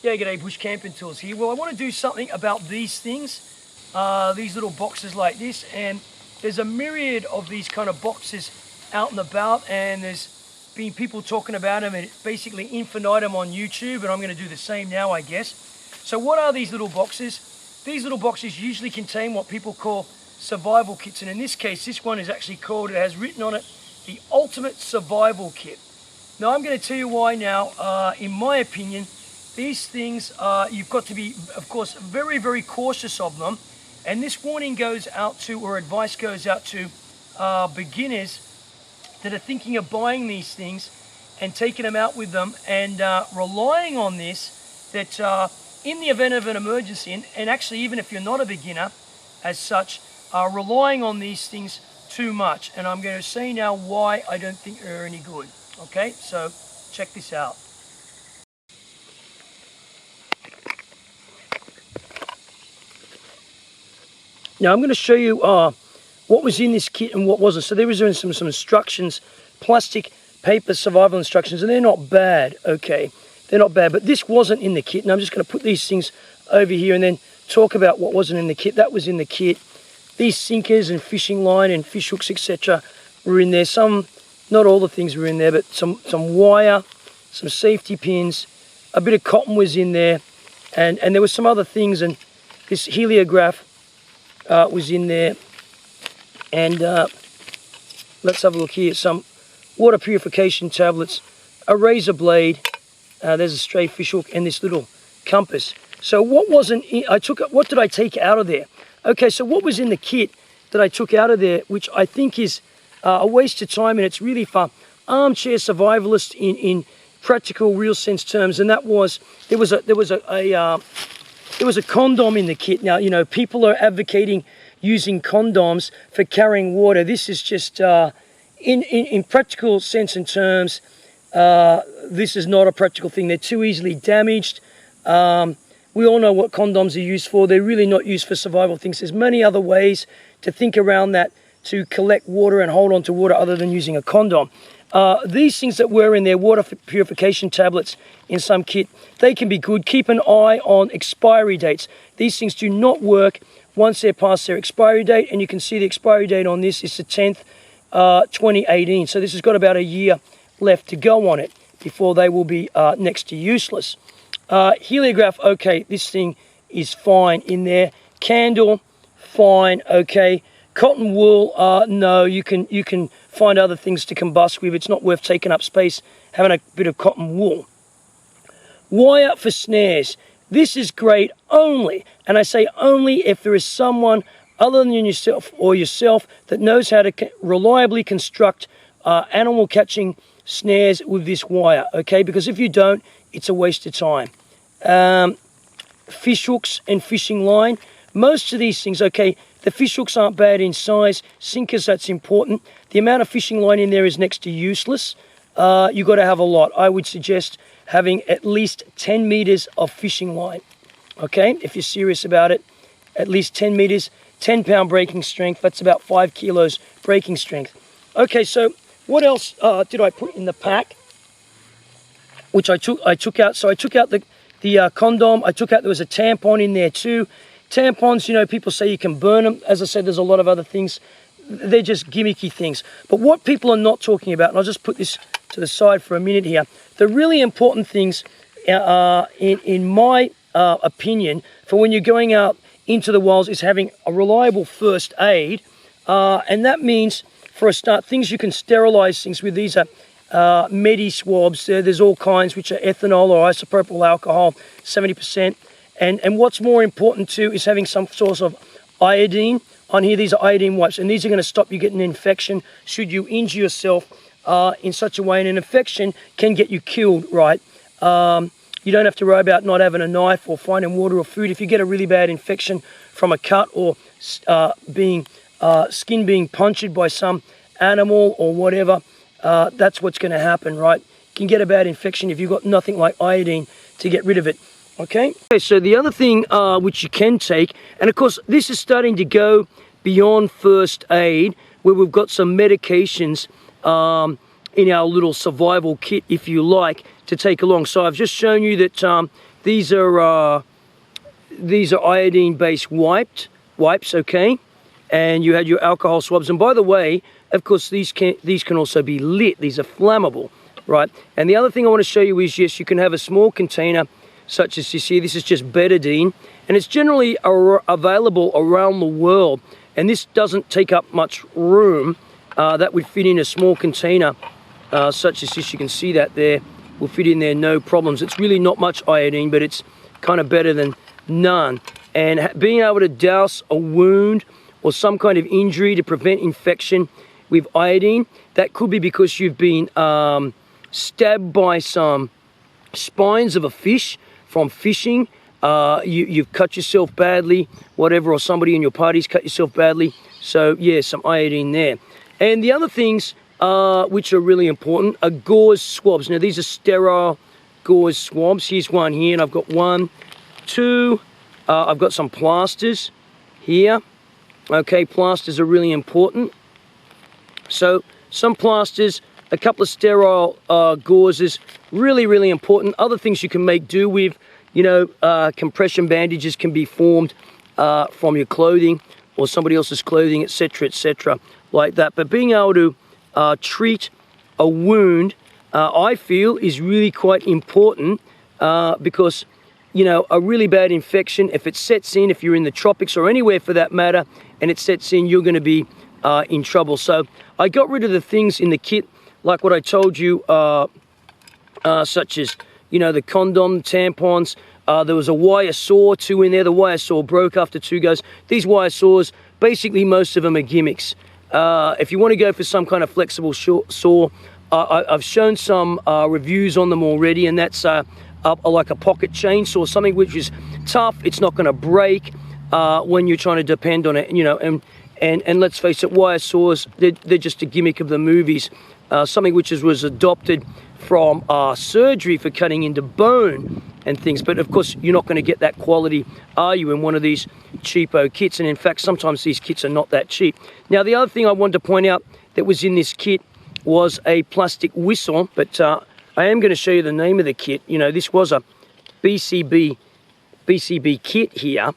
Yeah, g'day, Bush Camping Tools here. Well, I want to do something about these things, these little boxes like this, and there's a myriad of these kind of boxes out and about, and there's been people talking about them, and it's basically infinitum on YouTube, and I'm going to do the same now, I guess. So what are these little boxes? These little boxes usually contain what people call survival kits, and in this case, this one is actually called, it has written on it, the Ultimate Survival Kit. Now, I'm going to tell you why now. In my opinion, these things, you've got to be, of course, very, very cautious of them. And this warning goes out to, or advice goes out to beginners that are thinking of buying these things and taking them out with them and relying on this, that in the event of an emergency, and actually even if you're not a beginner as such, relying on these things too much. And I'm going to say now why I don't think they're any good. Okay, so check this out. Now I'm going to show you what was in this kit and what wasn't. So there was some instructions, plastic paper survival instructions, and they're not bad, okay? They're not bad, but this wasn't in the kit. And I'm just going to put these things over here and then talk about what wasn't in the kit. That was in the kit. These sinkers and fishing line and fish hooks, etc. were in there. Some, not all the things were in there, but some wire, some safety pins, a bit of cotton was in there, and there were some other things, and this heliograph was in there, and let's have a look here. Some water purification tablets, a razor blade, there's a stray fish hook, and this little compass. So what wasn't in, what did I take out of there? Okay, so what was in the kit that I took out of there, which I think is a waste of time, and it's really for armchair survivalists in practical, real sense terms, and that was there was a condom in the kit. Now, you know, people are advocating using condoms for carrying water. This is just, in practical sense and terms, this is not a practical thing. They're too easily damaged. We all know what condoms are used for. They're really not used for survival things. There's many other ways to think around that, to collect water and hold on to water other than using a condom. These things that were in their water purification tablets in some kit, they can be good. Keep an eye on expiry dates. These things do not work once they're past their expiry date, and you can see the expiry date on this is the 10th, 2018. So this has got about a year left to go on it before they will be next to useless. Heliograph, okay, this thing is fine in there. Candle, fine, okay. Cotton wool, no, you can find other things to combust with. It's not worth taking up space having a bit of cotton wool. Wire for snares. This is great only, and I say only if there is someone other than yourself that knows how to reliably construct animal catching snares with this wire, okay? Because if you don't, it's a waste of time. Fish hooks and fishing line. Most of these things, okay, the fish hooks aren't bad in size. Sinkers, that's important. The amount of fishing line in there is next to useless. You've got to have a lot. I would suggest having at least 10 meters of fishing line. Okay, if you're serious about it, at least 10 meters, 10-pound breaking strength. That's about 5 kilos breaking strength. Okay, so what else did I put in the pack? Which I took out. So I took out the condom. I took out, there was a tampon in there too. Tampons, you know, people say you can burn them. As I said, there's a lot of other things. They're just gimmicky things. But what people are not talking about, and I'll just put this to the side for a minute here, the really important things, in my opinion, for when you're going out into the wilds is having a reliable first aid. And that means, for a start, things you can sterilize things with. These are medi swabs. There's all kinds, which are ethanol or isopropyl alcohol, 70%. And what's more important too is having some source of iodine on here. These are iodine wipes, and these are going to stop you getting an infection should you injure yourself in such a way. And an infection can get you killed, right? You don't have to worry about not having a knife or finding water or food. If you get a really bad infection from a cut or skin being punctured by some animal or whatever, that's what's going to happen, right? You can get a bad infection if you've got nothing like iodine to get rid of it. Okay, so the other thing which you can take, and of course this is starting to go beyond first aid, where we've got some medications in our little survival kit, if you like, to take along. So I've just shown you that These are iodine-based wipes, okay? And you had your alcohol swabs. And by the way, of course, these can also be lit. These are flammable, right? And the other thing I want to show you is, yes, you can have a small container such as this here. This is just betadine, and it's generally available around the world. And this doesn't take up much room. That would fit in a small container such as this. You can see that there. Will fit in there, no problems. It's really not much iodine, but it's kind of better than none. And being able to douse a wound or some kind of injury to prevent infection with iodine, that could be because you've been stabbed by some spines of a fish from fishing. You've cut yourself badly, whatever, or somebody in your party's cut yourself badly. So yeah, some iodine there. And the other things which are really important are gauze swabs. Now these are sterile gauze swabs. Here's one here, and I've got 1, 2. I've got some plasters here. Okay, plasters are really important. So some plasters, a couple of sterile gauzes, really, really important. Other things you can make do with, you know, compression bandages can be formed from your clothing or somebody else's clothing, etc., like that. But being able to treat a wound, I feel, is really quite important because, you know, a really bad infection, if it sets in, if you're in the tropics or anywhere for that matter, and it sets in, you're going to be in trouble. So I got rid of the things in the kit, like what I told you, such as, you know, the condom, tampons. There was a wire saw, 2 in there. The wire saw broke after 2 goes. These wire saws, basically most of them are gimmicks. If you want to go for some kind of flexible saw, I've shown some reviews on them already, and that's like a pocket chainsaw, something which is tough. It's not going to break when you're trying to depend on it, you know. And let's face it, wire saws, they're just a gimmick of the movies. Something which was adopted from surgery for cutting into bone and things. But of course, you're not going to get that quality, are you, in one of these cheapo kits? And in fact, sometimes these kits are not that cheap. Now, the other thing I wanted to point out that was in this kit was a plastic whistle, but I am going to show you the name of the kit. You know, this was a BCB kit here,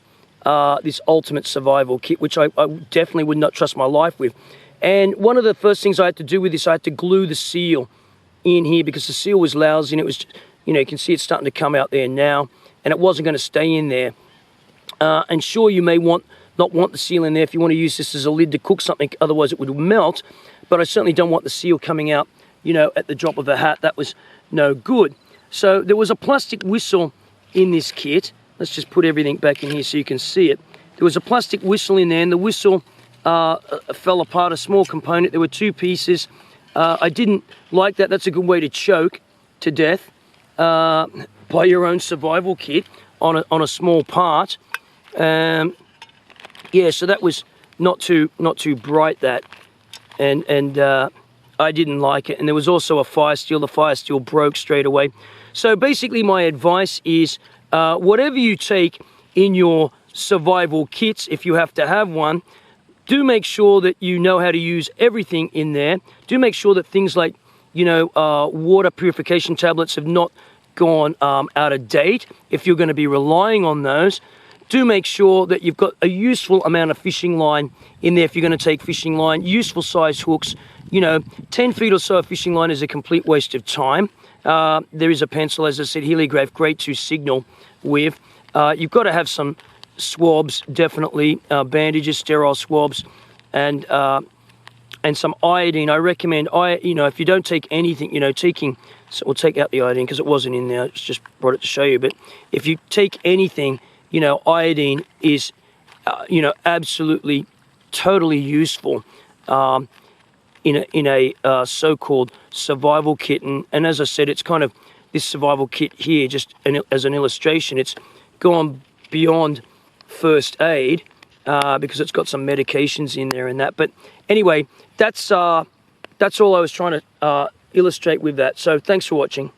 this ultimate survival kit, which I definitely would not trust my life with. And one of the first things I had to do with this, I had to glue the seal in here because the seal was lousy, and it was, you know, you can see it's starting to come out there now, and it wasn't going to stay in there. And sure, you may not want the seal in there if you want to use this as a lid to cook something, otherwise it would melt, but I certainly don't want the seal coming out, you know, at the drop of a hat. That was no good. So there was a plastic whistle in this kit. Let's just put everything back in here so you can see it. There was a plastic whistle in there, and the whistle fell apart, a small component. There were 2 pieces. I didn't like that. That's a good way to choke to death by your own survival kit on a small part. Yeah, so that was not too bright, that, and I didn't like it. And there was also a fire steel. The fire steel broke straight away. So basically, my advice is whatever you take in your survival kits, if you have to have one, do make sure that you know how to use everything in there. Do make sure that things like, you know, water purification tablets have not gone out of date if you're going to be relying on those. Do make sure that you've got a useful amount of fishing line in there if you're going to take fishing line, useful size hooks. You know, 10 feet or so of fishing line is a complete waste of time. There is a pencil, as I said, heliograph, great to signal with. You've got to have some swabs, definitely, bandages, sterile swabs, and some iodine. I recommend, you know, if you don't take anything, you know, so we'll take out the iodine because it wasn't in there. I just brought it to show you. But if you take anything, you know, iodine is, you know, absolutely, totally useful in a so-called survival kit. And as I said, it's kind of this survival kit here, just as an illustration, it's gone beyond first aid because it's got some medications in there and that. But anyway, that's all I was trying to illustrate with that. So thanks for watching.